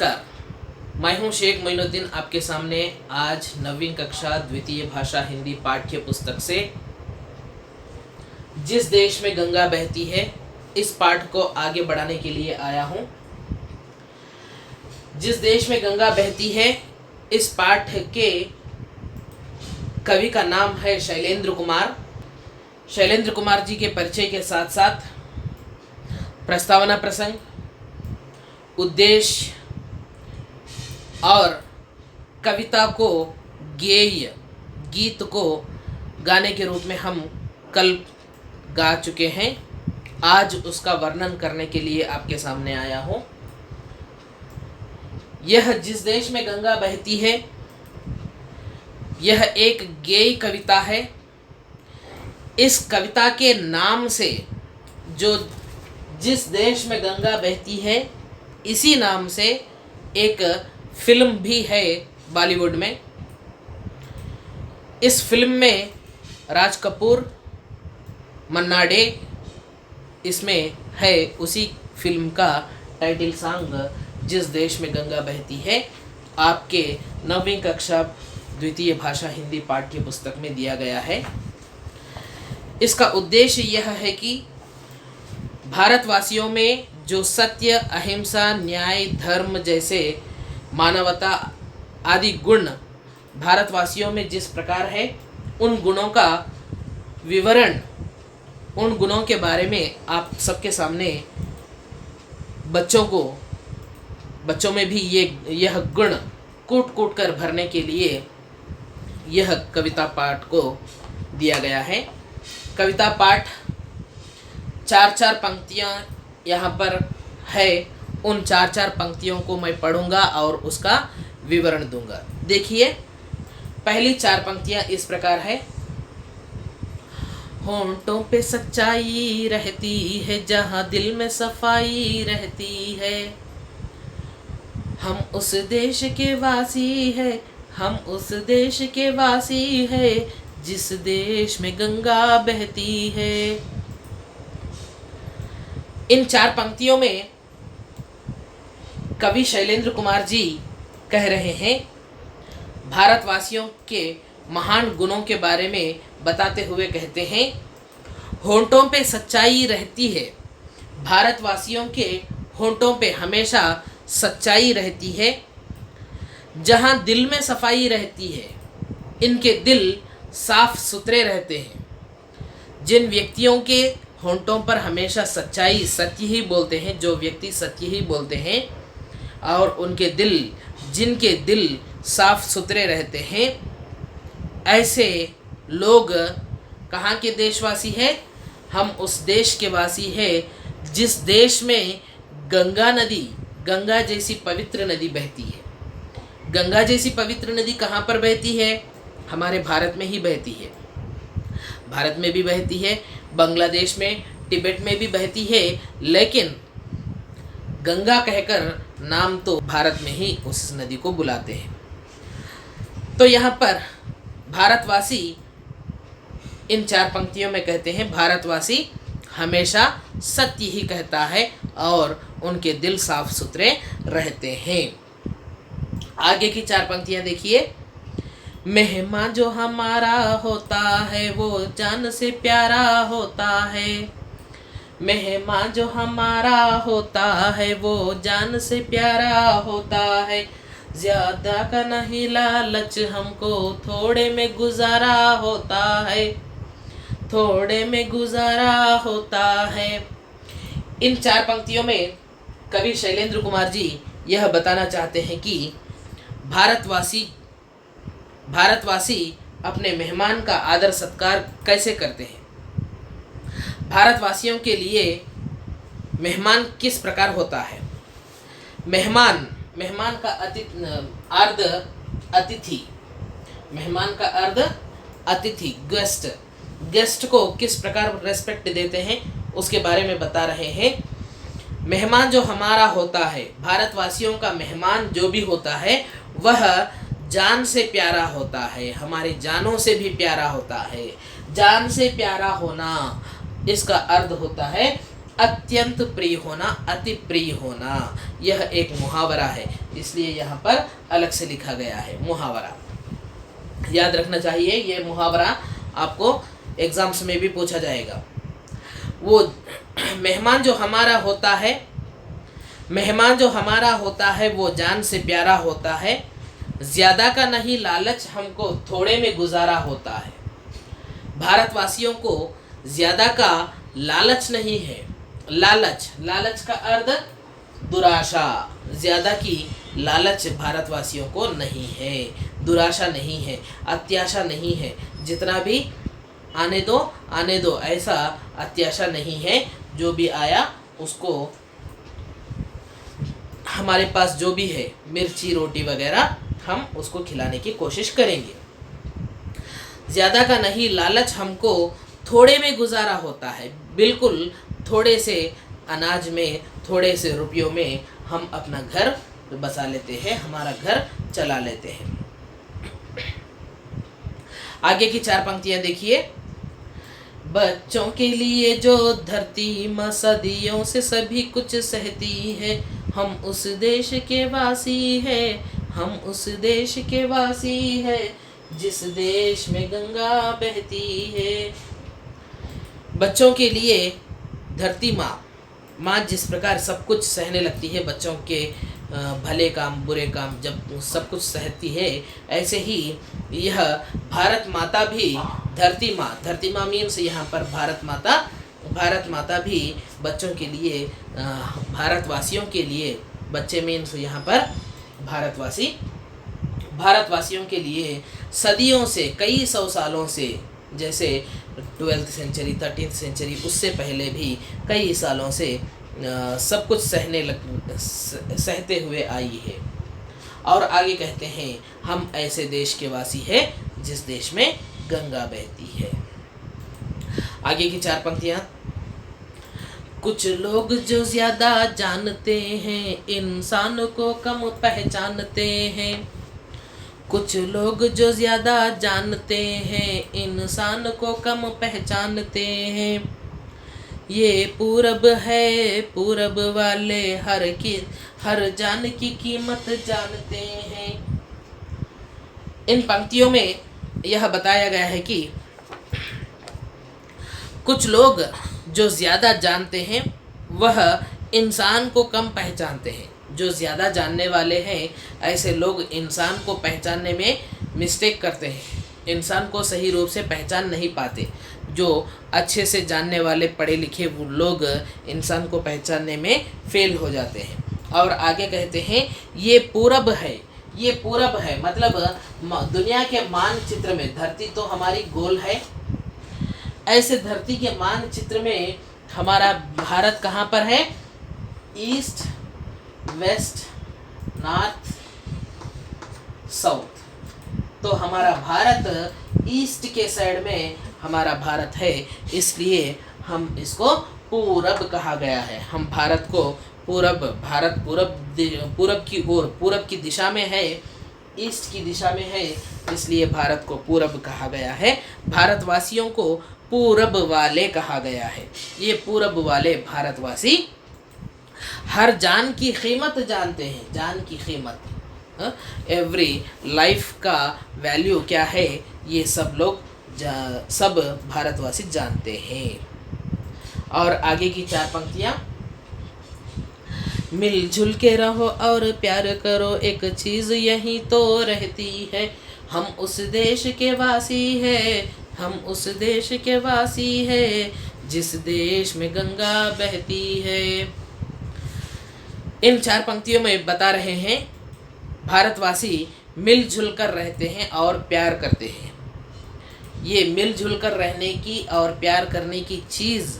नमस्कार, मैं हूं शेख मोइनुद्दीन आपके सामने आज नवीं कक्षा द्वितीय भाषा हिंदी पाठ्य पुस्तक से जिस देश में गंगा बहती है इस पाठ को आगे बढ़ाने के लिए आया हूं। जिस देश में गंगा बहती है इस पाठ के कवि का नाम है शैलेंद्र कुमार। शैलेंद्र कुमार जी के परिचय के साथ साथ प्रस्तावना प्रसंग, उद्देश्य और कविता को गेय गीत को गाने के रूप में हम कल गा चुके हैं। आज उसका वर्णन करने के लिए आपके सामने आया हूं। यह जिस देश में गंगा बहती है यह एक गेय कविता है। इस कविता के नाम से जो जिस देश में गंगा बहती है इसी नाम से एक फिल्म भी है बॉलीवुड में। इस फिल्म में राज कपूर, मन्ना डे इसमें है। उसी फिल्म का टाइटल सॉन्ग जिस देश में गंगा बहती है आपके नवीं कक्षा द्वितीय भाषा हिंदी पाठ्य पुस्तक में दिया गया है। इसका उद्देश्य यह है कि भारतवासियों में जो सत्य, अहिंसा, न्याय, धर्म जैसे मानवता आदि गुण भारतवासियों में जिस प्रकार है उन गुणों का विवरण, उन गुणों के बारे में आप सबके सामने बच्चों में भी यह गुण कूट कूट कर भरने के लिए यह कविता पाठ को दिया गया है। कविता पाठ 4-4 पंक्तियाँ यहाँ पर है। उन 4-4 पंक्तियों को मैं पढ़ूंगा और उसका विवरण दूंगा। देखिए, पहली 4 पंक्तियाँ इस प्रकार है। होंठों पे सच्चाई रहती है जहाँ दिल में सफाई रहती है। हम उस देश के वासी है, हम उस देश के वासी है जिस देश में गंगा बहती है। इन 4 पंक्तियों में कवि शैलेंद्र कुमार जी कह रहे हैं, भारतवासियों के महान गुणों के बारे में बताते हुए कहते हैं, होंठों पे सच्चाई रहती है। भारतवासियों के होंठों पे हमेशा सच्चाई रहती है। जहाँ दिल में सफाई रहती है, इनके दिल साफ सुथरे रहते हैं। जिन व्यक्तियों के होंठों पर हमेशा सच्चाई, सत्य ही बोलते हैं, जो व्यक्ति सत्य ही बोलते हैं और उनके दिल, जिनके दिल साफ सुथरे रहते हैं, ऐसे लोग कहाँ के देशवासी हैं? हम उस देश के वासी हैं जिस देश में गंगा नदी, गंगा जैसी पवित्र नदी बहती है। गंगा जैसी पवित्र नदी कहाँ पर बहती है? हमारे भारत में ही बहती है। भारत में भी बहती है, बांग्लादेश में, तिब्बत में भी बहती है, लेकिन गंगा कहकर नाम तो भारत में ही उस नदी को बुलाते हैं। तो यहाँ पर भारतवासी इन 4 पंक्तियों में कहते हैं, भारतवासी हमेशा सत्य ही कहता है और उनके दिल साफ सुथरे रहते हैं। आगे की 4 पंक्तियाँ देखिए। मेहमान जो हमारा होता है वो जान से प्यारा होता है। मेहमान जो हमारा होता है वो जान से प्यारा होता है। ज़्यादा का नहीं लालच, हमको थोड़े में गुजारा होता है, थोड़े में गुजारा होता है। इन 4 पंक्तियों में कवि शैलेंद्र कुमार जी यह बताना चाहते हैं कि भारतवासी अपने मेहमान का आदर सत्कार कैसे करते हैं। भारतवासियों के लिए मेहमान किस प्रकार होता है। मेहमान का अर्ध अतिथि, मेहमान का अर्ध अतिथि, गेस्ट को किस प्रकार रेस्पेक्ट देते हैं उसके बारे में बता रहे हैं। मेहमान जो हमारा होता है, भारतवासियों का मेहमान जो भी होता है वह जान से प्यारा होता है, हमारी जानों से भी प्यारा होता है। जान से प्यारा होना इसका अर्थ होता है अत्यंत प्रिय होना, अति प्रिय होना, यह एक मुहावरा है, इसलिए यहाँ पर अलग से लिखा गया है मुहावरा। याद रखना चाहिए, ये मुहावरा आपको एग्जाम्स में भी पूछा जाएगा। वो मेहमान जो हमारा होता है, मेहमान जो हमारा होता है वो जान से प्यारा होता है, ज़्यादा का नहीं लालच हमको थोड़े में गुजारा होता है। भारतवासियों को ज़्यादा का लालच नहीं है। लालच, लालच का अर्थ दुराशा, ज़्यादा की लालच भारतवासियों को नहीं है, दुराशा नहीं है, अत्याशा नहीं है। जितना भी आने दो ऐसा अत्याशा नहीं है। जो भी आया उसको हमारे पास जो भी है मिर्ची रोटी वगैरह हम उसको खिलाने की कोशिश करेंगे। ज़्यादा का नहीं लालच हमको थोड़े में गुजारा होता है। बिल्कुल थोड़े से अनाज में, थोड़े से रुपयों में हम अपना घर बसा लेते हैं, हमारा घर चला लेते हैं। आगे की 4 पंक्तियां देखिए। बच्चों के लिए जो धरती माँ सदियों से सभी कुछ सहती है, हम उस देश के वासी है, हम उस देश के वासी है, जिस देश में गंगा बहती है। बच्चों के लिए धरती माँ जिस प्रकार सब कुछ सहने लगती है, बच्चों के भले काम बुरे काम जब सब कुछ सहती है, ऐसे ही यह भारत माता भी धरती माँ मीन्स यहाँ पर भारत माता भी बच्चों के लिए, भारतवासियों के लिए, बच्चे मीन्स यहाँ पर भारतवासियों के लिए सदियों से, कई सौ सालों से, जैसे 12th सेंचुरी 13th सेंचुरी उससे पहले भी कई सालों से सब कुछ सहते हुए आई है। और आगे कहते हैं हम ऐसे देश के वासी हैं जिस देश में गंगा बहती है। आगे की 4 पंक्तियां। कुछ लोग जो ज़्यादा जानते हैं इंसान को कम पहचानते हैं, कुछ लोग जो ज़्यादा जानते हैं इंसान को कम पहचानते हैं। ये पूरब है, पूरब वाले हर जान की कीमत जानते हैं। इन पंक्तियों में यह बताया गया है कि कुछ लोग जो ज़्यादा जानते हैं वह इंसान को कम पहचानते हैं। जो ज़्यादा जानने वाले हैं ऐसे लोग इंसान को पहचानने में मिस्टेक करते हैं, इंसान को सही रूप से पहचान नहीं पाते। जो अच्छे से जानने वाले पढ़े लिखे वो लोग इंसान को पहचानने में फेल हो जाते हैं। और आगे कहते हैं ये पूरब है, ये पूरब है मतलब दुनिया के मानचित्र में, धरती तो हमारी गोल है, ऐसे धरती के मानचित्र में हमारा भारत कहाँ पर है? East, west, north, south. तो हमारा भारत ईस्ट के साइड में हमारा भारत है, इसलिए हम इसको पूरब कहा गया है। हम भारत को भारत पूरब की ओर, पूरब की दिशा में है, ईस्ट की दिशा में है, इसलिए भारत को पूरब कहा गया है। भारतवासियों को पूरब वाले कहा गया है। ये पूरब वाले भारतवासी हर जान की कीमत जानते हैं, जान की कीमत, एवरी लाइफ का वैल्यू क्या है ये सब लोग सब भारतवासी जानते हैं। और आगे की 4 पंक्तियाँ। मिलजुल के रहो और प्यार करो, एक चीज़ यही तो रहती है, हम उस देश के वासी है, हम उस देश के वासी है, जिस देश में गंगा बहती है। इन 4 पंक्तियों में बता रहे हैं भारतवासी मिलजुल कर रहते हैं और प्यार करते हैं। ये मिलजुल कर रहने की और प्यार करने की चीज़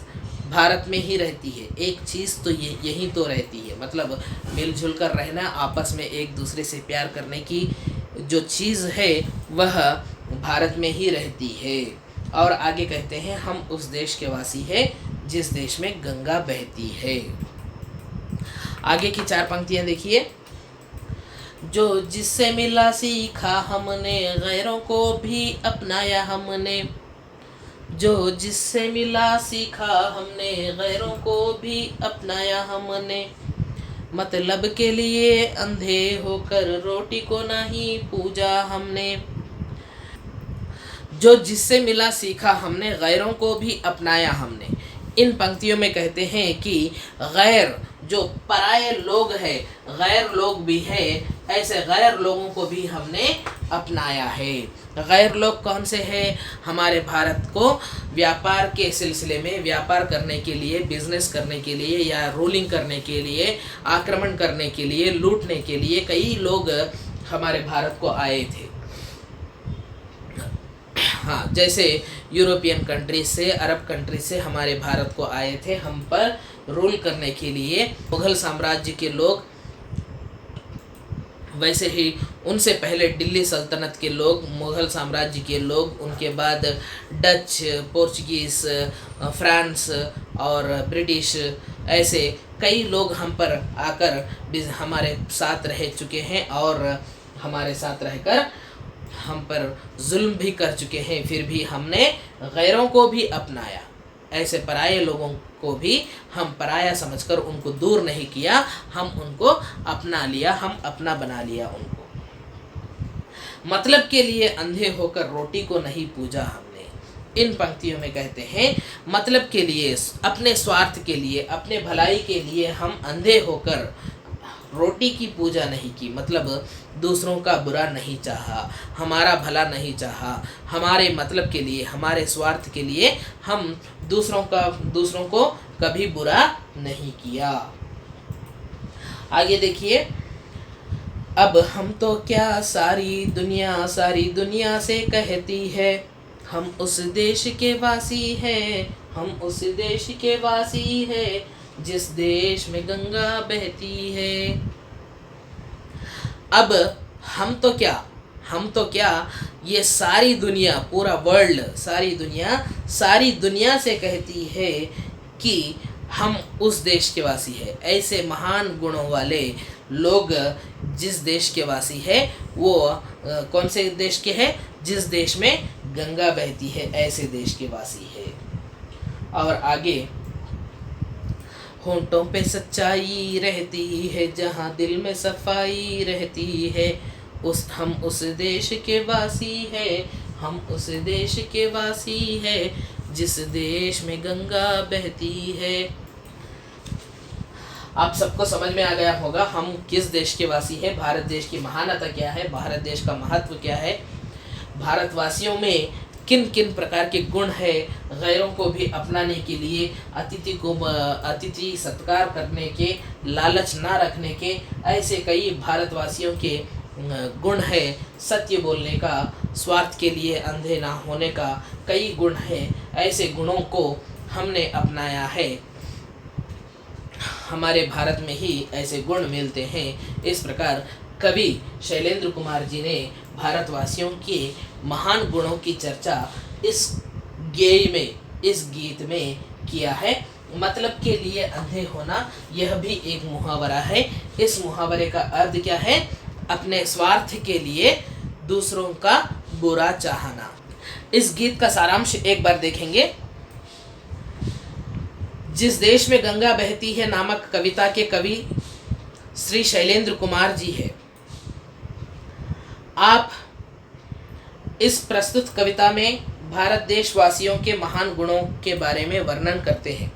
भारत में ही रहती है। एक चीज़ तो यही तो रहती है, मतलब मिलजुल कर रहना, आपस में एक दूसरे से प्यार करने की जो चीज़ है वह भारत में ही रहती है। और आगे कहते हैं हम उस देश के वासी हैं जिस देश में गंगा बहती है। आगे की 4 पंक्तियाँ देखिए। जो जिससे मिला सीखा हमने, गैरों को भी अपनाया हमने, जो जिससे मिला सीखा हमने, गैरों को भी अपनाया हमने। मतलब के लिए अंधे होकर रोटी को नहीं पूजा हमने। जो जिससे मिला सीखा हमने, गैरों को भी अपनाया हमने। इन पंक्तियों में कहते हैं कि गैर जो पराये लोग हैं, गैर लोग भी है, ऐसे गैर लोगों को भी हमने अपनाया है। गैर लोग कौन से हैं? हमारे भारत को व्यापार के सिलसिले में, व्यापार करने के लिए, बिजनेस करने के लिए या रूलिंग करने के लिए, आक्रमण करने के लिए, लूटने के लिए कई लोग हमारे भारत को आए थे। हाँ, जैसे यूरोपियन कंट्रीज से, अरब कंट्रीज से हमारे भारत को आए थे हम पर रूल करने के लिए मुग़ल साम्राज्य के लोग। वैसे ही उनसे पहले दिल्ली सल्तनत के लोग, मुग़ल साम्राज्य के लोग, उनके बाद डच, पोर्चुगीज़, फ्रांस और ब्रिटिश, ऐसे कई लोग हम पर आकर हमारे साथ रह चुके हैं और हमारे साथ रहकर हम पर जुल्म भी कर चुके हैं। फिर भी हमने गैरों को भी अपनाया। ऐसे पराये लोगों को भी हम पराया समझकर उनको दूर नहीं किया, हम उनको अपना लिया, हम अपना बना लिया उनको। मतलब के लिए अंधे होकर रोटी को नहीं पूजा हमने। इन पंक्तियों में कहते हैं मतलब के लिए, अपने स्वार्थ के लिए, अपने भलाई के लिए हम अंधे होकर रोटी की पूजा नहीं की। मतलब दूसरों का बुरा नहीं चाहा, हमारा भला नहीं चाहा, हमारे मतलब के लिए, हमारे स्वार्थ के लिए हम दूसरों को कभी बुरा नहीं किया। आगे देखिए, अब हम तो क्या सारी दुनिया से कहती है, हम उस देश के वासी हैं, हम उस देश के वासी हैं, जिस देश में गंगा बहती है। अब हम तो क्या, ये सारी दुनिया, पूरा वर्ल्ड, सारी दुनिया से कहती है कि हम उस देश के वासी है। ऐसे महान गुणों वाले लोग जिस देश के वासी है, वो कौन से देश के हैं? जिस देश में गंगा बहती है, ऐसे देश के वासी है। और आगे, होंठों पे सच्चाई रहती है, जहाँ दिल में सफाई रहती है, हम उस देश के वासी है, हम उस देश के वासी है, जिस देश में गंगा बहती है। आप सबको समझ में आ गया होगा हम किस देश के वासी है, भारत देश की महानता क्या है, भारत देश का महत्व क्या है, भारतवासियों में किन किन प्रकार के गुण है, गैरों को भी अपनाने के लिए, अतिथि सत्कार करने के, लालच ना रखने के, ऐसे कई भारतवासियों के गुण है। सत्य बोलने का, स्वार्थ के लिए अंधे ना होने का कई गुण है। ऐसे गुणों को हमने अपनाया है। हमारे भारत में ही ऐसे गुण मिलते हैं। इस प्रकार कवि शैलेंद्र कुमार जी ने भारतवासियों के महान गुणों की चर्चा इस गीत में किया है। मतलब के लिए अंधे होना, यह भी एक मुहावरा है। इस मुहावरे का अर्थ क्या है? अपने स्वार्थ के लिए दूसरों का बुरा चाहना। इस गीत का सारांश एक बार देखेंगे। जिस देश में गंगा बहती है नामक कविता के कवि श्री शैलेंद्र कुमार जी है। आप इस प्रस्तुत कविता में भारत देशवासियों के महान गुणों के बारे में वर्णन करते हैं।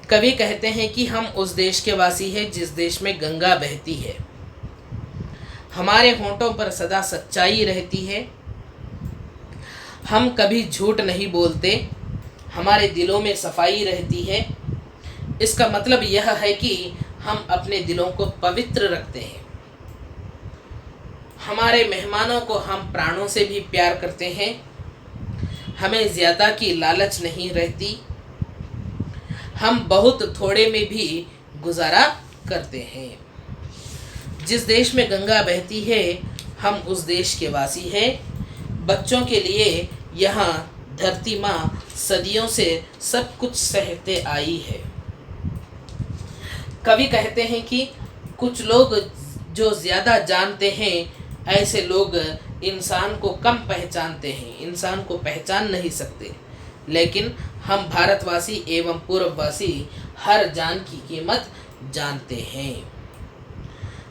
कवि कहते हैं कि हम उस देश के वासी हैं जिस देश में गंगा बहती है। हमारे होंठों पर सदा सच्चाई रहती है। हम कभी झूठ नहीं बोलते। हमारे दिलों में सफाई रहती है। इसका मतलब यह है कि हम अपने दिलों को पवित्र रखते हैं। हमारे मेहमानों को हम प्राणों से भी प्यार करते हैं। हमें ज़्यादा की लालच नहीं रहती। हम बहुत थोड़े में भी गुजारा करते हैं। जिस देश में गंगा बहती है, हम उस देश के वासी हैं। बच्चों के लिए यहाँ धरती माँ सदियों से सब कुछ सहते आई है। कवि कहते हैं कि कुछ लोग जो ज़्यादा जानते हैं, ऐसे लोग इंसान को कम पहचानते हैं, इंसान को पहचान नहीं सकते, लेकिन हम भारतवासी एवं पूर्ववासी हर जान की कीमत जानते हैं।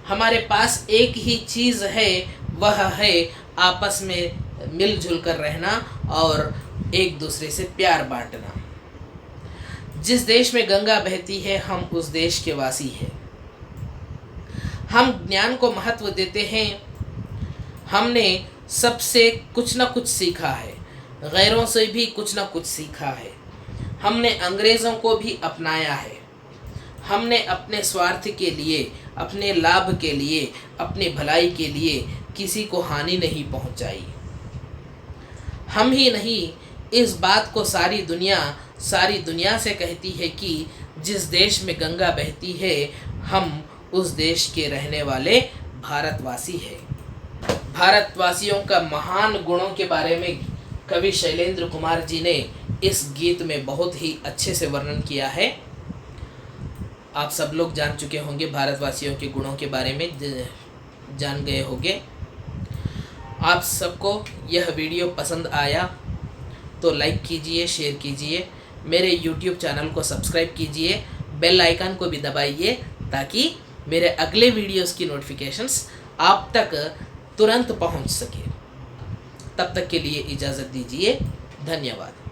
हमारे पास एक ही चीज़ है, वह है आपस में मिलजुल कर रहना और एक दूसरे से प्यार बांटना। जिस देश में गंगा बहती है, हम उस देश के वासी हैं। हम ज्ञान को महत्व देते हैं। हमने सबसे कुछ न कुछ सीखा है, गैरों से भी कुछ न कुछ सीखा है। हमने अंग्रेज़ों को भी अपनाया है। हमने अपने स्वार्थ के लिए, अपने लाभ के लिए, अपनी भलाई के लिए किसी को हानि नहीं पहुंचाई। हम ही नहीं, इस बात को सारी दुनिया से कहती है कि जिस देश में गंगा बहती है, हम उस देश के रहने वाले भारतवासी हैं। भारतवासियों का महान गुणों के बारे में कवि शैलेंद्र कुमार जी ने इस गीत में बहुत ही अच्छे से वर्णन किया है। आप सब लोग जान चुके होंगे, भारतवासियों के गुणों के बारे में जान गए होंगे। आप सबको यह वीडियो पसंद आया तो लाइक कीजिए, शेयर कीजिए, मेरे YouTube चैनल को सब्सक्राइब कीजिए, बेल आइकन को भी दबाइए ताकि मेरे अगले वीडियोस की नोटिफिकेशंस आप तक तुरंत पहुंच सके। तब तक के लिए इजाज़त दीजिए। धन्यवाद।